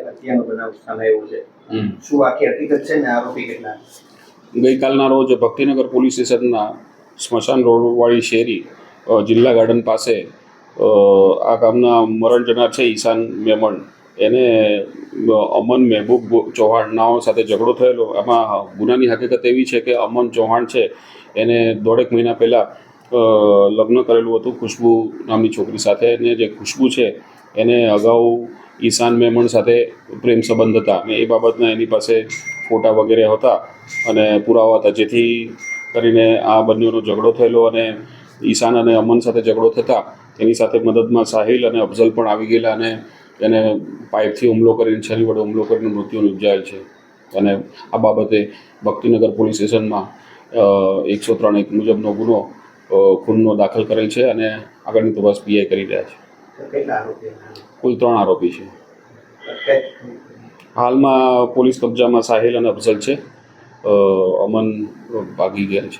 હત્યાનો બનાવ સામે આવ્યો છે, શું આખી હકીકત છે ને આરોપી કેટલા? ગઈકાલના રોજ ભક્તિનગર પોલીસ સ્ટેશનના સ્મશાન રોડવાળી શેરી જિલ્લા ગાર્ડન પાસે આ ગામના મરણ જનાર છે ઈશાન મેમણ, એને અમન મહેબૂબ ચૌહાણ નાઓ સાથે ઝઘડો થયેલો. આમાં ગુનાની હકીકત એવી છે કે અમન ચૌહાણ છે એને 1.5 મહિના પહેલાં લગ્ન કરેલું હતું ખુશ્બુ નામની છોકરી સાથે, અને જે ખુશ્બુ છે એને અગાઉ ઈશાન મેમણ સાથે પ્રેમ સંબંધ હતા અને એ બાબતના એની પાસે ફોટા વગેરે હતા અને પુરાવા હતા, જેથી કરીને આ બંનેનો ઝઘડો થયેલો. અને ઈશાન અને અમન સાથે ઝઘડો થતાં એની સાથે મદદમાં સાહિલ અને અફઝલ પણ આવી ગયેલા અને એને પાઇપથી હુમલો કરીને, છરી વડે હુમલો કરીને મૃત્યુ નિપજાયેલ છે. અને આ બાબતે ભક્તિનગર પોલીસ સ્ટેશનમાં 103(1) મુજબનો ગુનો ખૂનનો દાખલ કરેલ છે અને આગળની તપાસ પીઆઈ કરી રહ્યા છે. કેટલા આરોપી? કુલ 3 આરોપી છે. હાલમાં પોલીસ કબજામાં સાહિલ અને અફઝલ છે, અમન ભાગી ગયા છે.